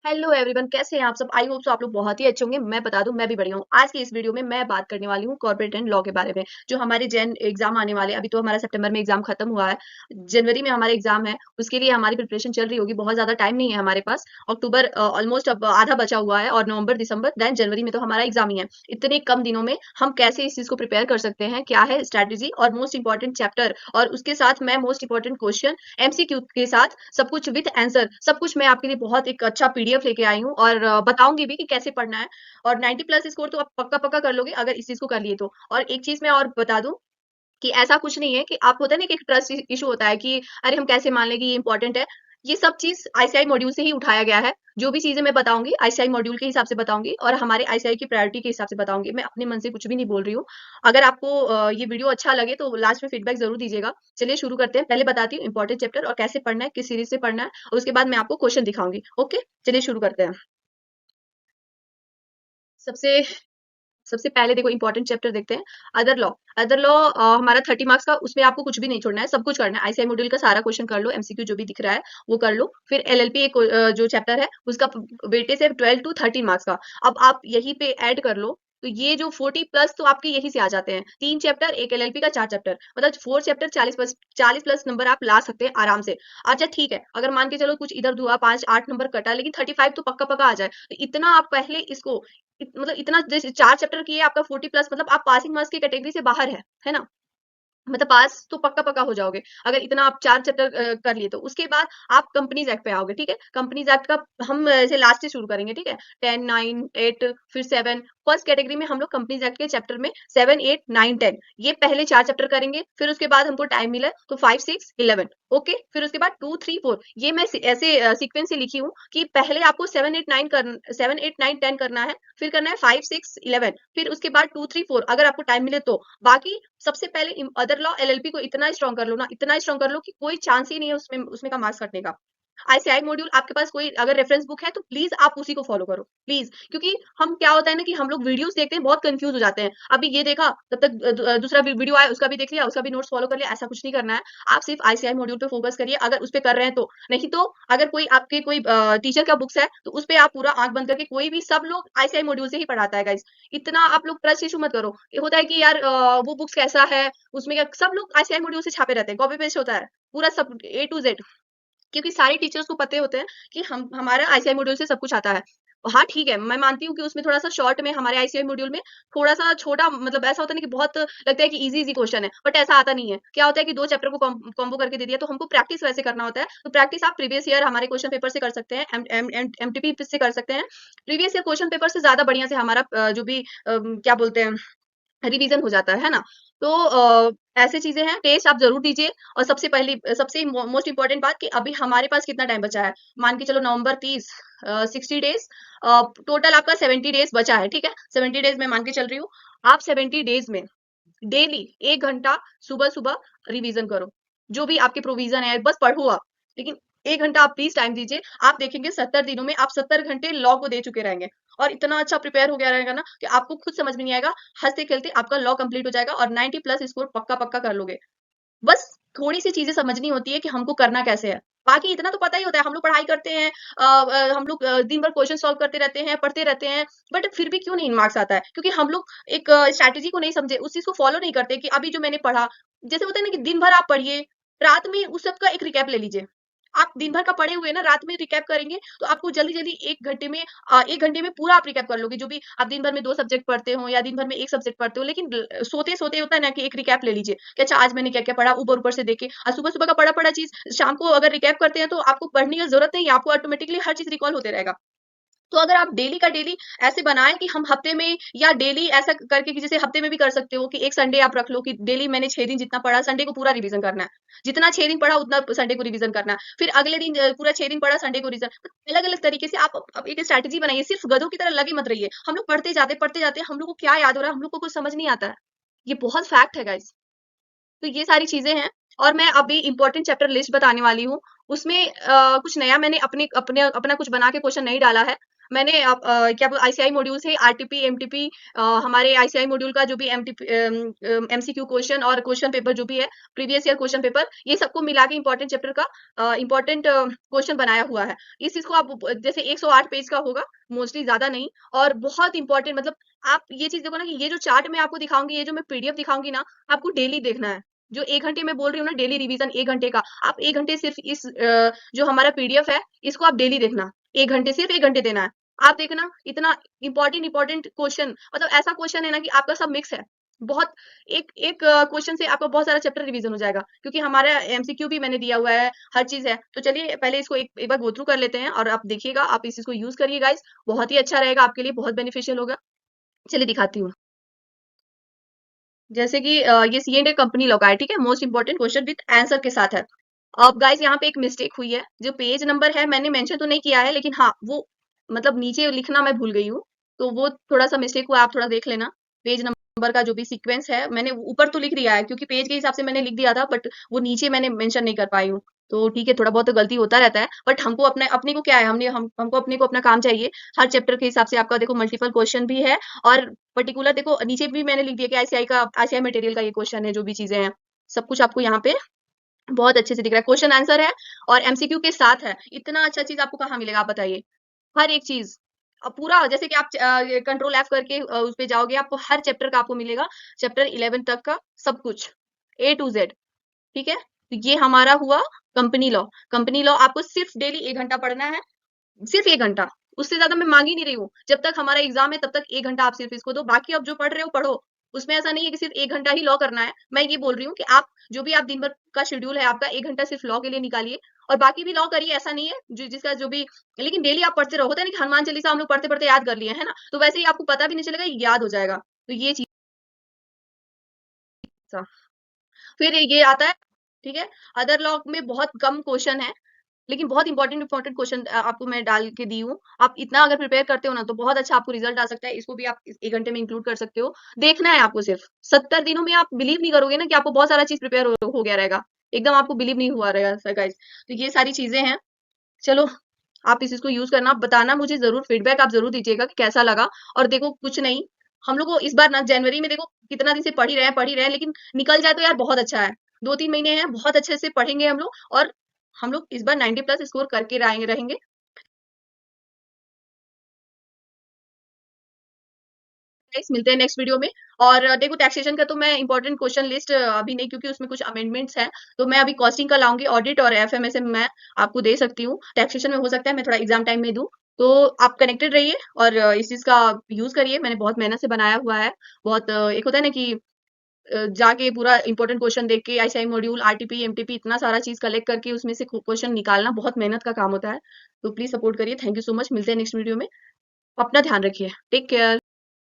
Hello everyone, कैसे हैं आप सब। आई होप सो आप लोग बहुत ही अच्छे होंगे। मैं बता दूं, मैं भी बढ़िया हूँ। आज की इस वीडियो में मैं बात करने वाली हूँ कॉर्पोरेट एंड लॉ के बारे में। जो हमारे जैन एग्जाम आने वाले हैं, अभी तो हमारा सितंबर में एग्जाम खत्म हुआ है, जनवरी में हमारे एग्जाम है। उसके लिए हमारी प्रिपरेशन चल रही होगी। बहुत ज्यादा टाइम नहीं है हमारे पास। अक्टूबर ऑलमोस्ट अब आधा बचा हुआ है, और नवंबर दिसंबर देन जनवरी में तो हमारा एग्जाम ही है। इतने कम दिनों में हम कैसे इस चीज को प्रिपेयर कर सकते हैं, क्या है स्ट्रैटेजी और मोस्ट इंपॉर्टेंट चैप्टर, और उसके साथ मैं मोस्ट इंपॉर्टेंट क्वेश्चन एमसीक्यू के साथ सब कुछ विद आंसर, सब कुछ मैं आपके लिए बहुत एक अच्छा पीडीएफ लेके आई हूँ, और बताऊंगी भी कि कैसे पढ़ना है। और 90 प्लस स्कोर तो आप पक्का पक्का कर लोगे अगर इस चीज को कर लिए तो। और एक चीज मैं और बता दूं कि ऐसा कुछ नहीं है कि आप, होता है ना कि एक ट्रस्ट इशू होता है कि अरे हम कैसे मान लें कि ये इंपॉर्टेंट है। ये सब चीज आईसीआई मॉड्यूल से ही उठाया गया है। जो भी चीजें मैं बताऊंगी आईसीआई मॉड्यूल के हिसाब से बताऊंगी, और हमारे आईसीआई की प्रायोरिटी के हिसाब से बताऊंगी। मैं अपने मन से कुछ भी नहीं बोल रही हूँ। अगर आपको ये वीडियो अच्छा लगे तो लास्ट में फीडबैक जरूर दीजिएगा। चलिए शुरू करते हैं। पहले बताती हूँ इंपॉर्टेंट चैप्टर और कैसे पढ़ना है, किस सीरीज से पढ़ना है, और उसके बाद मैं आपको क्वेश्चन दिखाऊंगी। ओके, चलिए शुरू करते हैं। सबसे सबसे पहले देखो इंपॉर्टेंट चैप्टर देखते हैं। Other law. अदर लॉ हमारा 30 मार्क्स का, उसमें आपको कुछ भी नहीं छोड़ना है, सब कुछ करना है। आईसीआई मॉड्यूल का सारा क्वेश्चन कर लो, एमसीक्यू जो भी दिख रहा है वो कर लो। फिर एलएलपी एक जो चैप्टर है उसका वेटेज है 12 टू 13 मार्क्स का। अब आप यहीं पे ऐड कर लो, तो ये जो 40 प्लस तो आपके यहीं से आ जाते हैं। 3 चैप्टर, एक एलएलपी का 4 चैप्टर, मतलब 4 चैप्टर 40 प्लस, 40 प्लस नंबर आप ला सकते हैं आराम से। अच्छा ठीक है, अगर मान के चलो कुछ इधर हुआ, 5-8 नंबर कटा, लेकिन 35 तो पक्का पक्का आ जाए, तो इतना आप पहले इसको मतलब इतना, जैसे 4 चैप्टर किए आपका 40 प्लस, मतलब आप पासिंग मार्क्स की कैटेगरी से बाहर है ना। मतलब पास तो पक्का पक्का हो जाओगे अगर इतना आप 4 चैप्टर कर लिए तो। उसके बाद आप कंपनीज एक्ट पे आओगे। ठीक है, कंपनीज एक्ट का हम ऐसे लास्ट से शुरू करेंगे। ठीक है, 10, 9, 8, फिर 7। फर्स्ट कैटेगरी में हम लोग कंपनीज एक्ट के चैप्टर में 7, 8, 9, 10 ये पहले 4 चैप्टर करेंगे। फिर उसके बाद हमको टाइम मिला तो 5, 6, 11। ओके, फिर उसके बाद 2, 3, 4, ये मैं ऐसे सीक्वेंस से लिखी हूँ कि पहले आपको 7, 8, 9 करना है, फिर करना है 5, 6, 11, फिर उसके बाद 2, 3, 4 अगर आपको टाइम मिले तो। बाकी सबसे पहले अदर लॉ एलएलपी को इतना स्ट्रॉन्ग कर लो ना, इतना स्ट्रॉन्ग कर लो कि कोई चांस ही नहीं है उसमें उसमें का मार्क्स कटने का। आईसीआई मॉड्यूल आपके पास कोई अगर रेफरेंस बुक है तो प्लीज आप उसी को फॉलो करो प्लीज, क्योंकि हम क्या होता है ना कि हम लोग वीडियोस देखते हैं, बहुत कंफ्यूज हो जाते हैं। अभी ये देखा तब तक दूसरा वीडियो आया उसका भी देख लिया, उसका भी नोट्स फॉलो कर लिया, ऐसा कुछ नहीं करना है। आप सिर्फ आईसीआई मॉड्यूल पे फोकस करिए अगर उस पे कर रहे हैं तो। नहीं तो अगर कोई आपके कोई टीचर का बुक्स है तो उस पे आप पूरा आंख बंद करके, कोई भी, सब लोग आईसीआई मॉड्यूल से ही पढ़ाता है गाइस। इतना आप लोग ट्रस्ट इशू मत करो। ये होता है कि यार वो बुक्स कैसा है, उसमें क्या, सब लोग आईसीआई मॉड्यूल से छापे रहते हैं, कॉपी पेस्ट होता है पूरा सब A to Z। क्योंकि सारे टीचर्स को पते होते हैं कि हम हमारा आईसीआई मॉड्यूल से सब कुछ आता है। हाँ ठीक है, मैं मानती हूँ कि उसमें थोड़ा सा शॉर्ट में हमारे आईसीआई मॉड्यूल में थोड़ा सा छोटा, मतलब ऐसा होता है ना कि बहुत लगता है कि इजी इजी क्वेश्चन है, बट ऐसा आता नहीं है। क्या होता है कि 2 चैप्टर को कॉम्बो करके दे दिया, तो हमको प्रैक्टिस वैसे करना होता है। तो प्रैक्टिस आप प्रीवियस ईयर हमारे क्वेश्चन पेपर से कर सकते हैं, एमटीपी से कर सकते हैं। प्रीवियस ईयर क्वेश्चन पेपर से ज्यादा बढ़िया से हमारा जो भी क्या बोलते हैं, रिवीजन हो जाता है ना। तो ऐसे चीजें हैं, टेस्ट आप जरूर दीजिए। और सबसे पहली, सबसे मोस्ट इंपॉर्टेंट बात कि अभी हमारे पास कितना टाइम बचा है। मान के चलो नवंबर 30, 60 डेज, टोटल आपका 70 डेज बचा है। ठीक है, 70 डेज में मान के चल रही हूँ। आप 70 डेज में डेली 1 घंटा सुबह सुबह रिवीजन करो। जो भी आपके प्रोविजन है बस पढ़ो आप, लेकिन 1 घंटा आप प्लीज टाइम दीजिए। आप देखेंगे 70 दिनों में आप 70 घंटे लॉ को दे चुके रहेंगे, और इतना अच्छा प्रिपेयर हो गया रहेगा ना कि आपको खुद समझ में नहीं आएगा। हंसते खेलते आपका लॉ कंप्लीट हो जाएगा, और 90 प्लस स्कोर पक्का पक्का कर लोगे। बस थोड़ी सी चीजें समझनी होती है कि हमको करना कैसे है। बाकी इतना तो पता ही होता है, हम लोग पढ़ाई करते हैं, हम लोग दिन भर क्वेश्चन सॉल्व करते रहते हैं, पढ़ते रहते हैं, बट फिर भी क्यों नहीं मार्क्स आता है, क्योंकि हम लोग एक स्ट्रैटेजी को नहीं समझे, उस चीज को फॉलो नहीं करते कि अभी जो मैंने पढ़ा। जैसे होता है ना कि दिन भर आप पढ़िए, रात में उस सब का एक रिकैप ले लीजिए। आप दिन भर का पढ़े हुए ना, रात में रिकैप करेंगे तो आपको जल्दी जल्दी 1 घंटे में, 1 घंटे में पूरा आप रिकैप कर लोगे। जो भी आप दिन भर में 2 सब्जेक्ट पढ़ते हो या दिन भर में एक सब्जेक्ट पढ़ते हो, लेकिन सोते सोते होता है ना कि एक रिकैप ले लीजिए कि अच्छा आज मैंने क्या क्या पढ़ा, ऊपर ऊपर से देखे। और सुबह सुबह का पढ़ा पढ़ा चीज शाम को अगर रिकैप करते हैं तो आपको पढ़ने की जरूरत नहीं है, आपको ऑटोमेटिकली हर चीज रिकॉल होते रहेगा। तो अगर आप डेली का डेली ऐसे बनाएं कि हम हफ्ते में, या डेली ऐसा करके कि जैसे हफ्ते में भी कर सकते हो कि एक संडे आप रख लो कि डेली मैंने 6 दिन जितना पढ़ा, संडे को पूरा रिवीजन करना है। जितना 6 दिन पढ़ा उतना संडे को रिवीजन करना है। फिर अगले दिन पूरा 6 दिन पढ़ा, संडे को रिवीजन। अलग अलग तरीके से आप एक स्ट्रैटेजी बनाइए। सिर्फ गधों की तरह लगे मत रहिए। हम लोग पढ़ते जाते हम लोग को क्या याद हो रहा है, हम लोग को कुछ समझ नहीं आता है। ये बहुत फैक्ट है गाइस। तो ये सारी चीजें हैं। और मैं अभी इंपॉर्टेंट चैप्टर लिस्ट बताने वाली हूँ। उसमें कुछ नया मैंने अपने अपने अपना कुछ बना के क्वेश्चन नहीं डाला है। मैंने क्या आईसीआई मॉड्यूल से आरटीपी एमटीपी, हमारे आईसीआई मॉड्यूल का जो भी एमटीपी एमसीक्यू क्वेश्चन और क्वेश्चन पेपर जो भी है, प्रीवियस ईयर क्वेश्चन पेपर, ये सबको मिला के इंपॉर्टेंट चैप्टर का इंपॉर्टेंट क्वेश्चन बनाया हुआ है। इस चीज को आप जैसे 108 पेज का होगा, मोस्टली ज्यादा नहीं, और बहुत इंपॉर्टेंट, मतलब आप ये चीज देखो ना कि ये जो चार्ट मैं आपको दिखाऊंगी, ये जो मैं पीडीएफ दिखाऊंगी ना, आपको डेली देखना है। जो 1 घंटे में बोल रही हूँ ना, डेली रिवीजन 1 घंटे का, आप 1 घंटे सिर्फ इस जो हमारा पीडीएफ है, इसको आप डेली देखना। 1 घंटे, सिर्फ 1 घंटे देना है। आप देखना, इतना इंपॉर्टेंट क्वेश्चन, मतलब ऐसा क्वेश्चन है ना कि आपका सब मिक्स है। बहुत एक एक क्वेश्चन से आपका बहुत सारा चैप्टर रिवीजन हो जाएगा, क्योंकि हमारा एमसीक्यू भी मैंने दिया हुआ है, हर चीज है। तो चलिए पहले इसको एक बार गो थ्रू कर लेते हैं, और आप देखिएगा, आप इस चीज को यूज करिए गाइस, बहुत ही अच्छा रहेगा आपके लिए, बहुत बेनिफिशियल होगा। चलिए दिखाती हूँ। जैसे कि ये सी एंड ए कंपनी लॉ का है, ठीक है, most important question with answer के साथ है। अब गाइस यहाँ पे एक मिस्टेक हुई है, जो पेज नंबर है मैंने मेंशन तो नहीं किया है, लेकिन हाँ वो मतलब नीचे लिखना मैं भूल गई हूँ, तो वो थोड़ा सा मिस्टेक हुआ, आप थोड़ा देख लेना। पेज नंबर का जो भी सीक्वेंस है, मैंने ऊपर तो लिख दिया है क्योंकि पेज के हिसाब से मैंने लिख दिया था, बट वो नीचे मैंने मेंशन नहीं कर पाई हूँ। तो ठीक है, थोड़ा बहुत तो गलती होता रहता है, बट हमको अपने को क्या है, हमको अपने को अपना काम चाहिए। हर चैप्टर के हिसाब से आपका देखो मल्टीपल क्वेश्चन भी है, और पर्टिकुलर देखो नीचे भी मैंने लिख दिया कि आईसीआई मटेरियल का ये क्वेश्चन है, जो भी चीजें हैं सब कुछ आपको यहाँ पे बहुत अच्छे से दिख रहा है। क्वेश्चन आंसर है और एमसीक्यू के साथ है। इतना अच्छा चीज आपको कहाँ मिलेगा, आप बताइए। हर एक चीज, अब पूरा जैसे कि आप कंट्रोल एफ करके उस पे जाओगे, आपको हर चैप्टर का आपको मिलेगा, चैप्टर 11 तक का सब कुछ, A to Z। ठीक है, तो ये हमारा हुआ कंपनी लॉ। कंपनी लॉ आपको सिर्फ डेली 1 घंटा पढ़ना है, सिर्फ 1 घंटा, उससे ज्यादा मैं मांग ही नहीं रही हूँ। जब तक हमारा एग्जाम है तब तक 1 घंटा आप सिर्फ इसको दो, बाकी आप जो पढ़ रहे हो पढ़ो। उसमें ऐसा नहीं है कि सिर्फ 1 घंटा ही लॉ करना है। मैं ये बोल रही हूँ कि आप जो भी आप दिन भर का शेड्यूल है आपका, 1 घंटा सिर्फ लॉ के लिए निकालिए, और बाकी भी लॉ करिए। ऐसा नहीं है जो जिसका जो भी, लेकिन डेली आप पढ़ते रहो। होता है ना कि हनुमान चालीसा हम लोग पढ़ते पढ़ते याद कर लिए है ना, तो वैसे ही आपको पता भी नहीं चलेगा, याद हो जाएगा। तो ये चीज, फिर ये आता है, ठीक है, अदर लॉ में बहुत कम क्वेश्चन है, लेकिन बहुत इंपॉर्टेंट क्वेश्चन आपको मैं डाल के दी हूँ। आप इतना अगर प्रिपेयर करते हो ना, तो बहुत अच्छा आपको रिजल्ट आ सकता है। इसको भी आप 1 घंटे में इंक्लूड कर सकते हो। देखना है आपको, सिर्फ 70 दिनों में आप बिलीव नहीं करोगे ना कि आपको बहुत सारा चीज प्रिपेयर हो गया रहेगा, एकदम आपको बिलीव नहीं हुआ रहेगा गाइस। तो ये सारी चीजें हैं। चलो, आप इस इसको यूज करना, बताना मुझे जरूर, फीडबैक आप जरूर दीजिएगा कि कैसा लगा। और देखो कुछ नहीं, हम लोग को इस बार ना जनवरी में देखो कितना दिन से पढ़ ही रहे हैं, लेकिन निकल जाए तो यार बहुत अच्छा है। 2-3 महीने हैं, बहुत अच्छे से पढ़ेंगे हम लोग, और हम लोग इस बार 90+ स्कोर करके रहेंगे। गाइस मिलते हैं नेक्स्ट वीडियो में। और देखो टैक्सेशन का तो मैं इंपॉर्टेंट क्वेश्चन लिस्ट अभी नहीं, क्योंकि उसमें कुछ अमेंडमेंट्स हैं, तो मैं अभी कॉस्टिंग का लाऊंगी, ऑडिट और एफएमएसएम मैं आपको दे सकती हूँ। टैक्सेशन में हो सकता है मैं थोड़ा एग्जाम टाइम में दूं। तो आप कनेक्टेड रहिए और इस चीज का यूज करिए, मैंने बहुत मेहनत से बनाया हुआ है। बहुत एक होता है ना कि जाके पूरा इंपॉर्टेंट क्वेश्चन देख के आईसीआई मॉड्यूल आरटीपी एमटीपी इतना सारा चीज कलेक्ट करके उसमें से क्वेश्चन निकालना बहुत मेहनत का काम होता है। तो प्लीज सपोर्ट करिए। थैंक यू सो मच, मिलते हैं नेक्स्ट वीडियो में। अपना ध्यान रखिए, टेक केयर।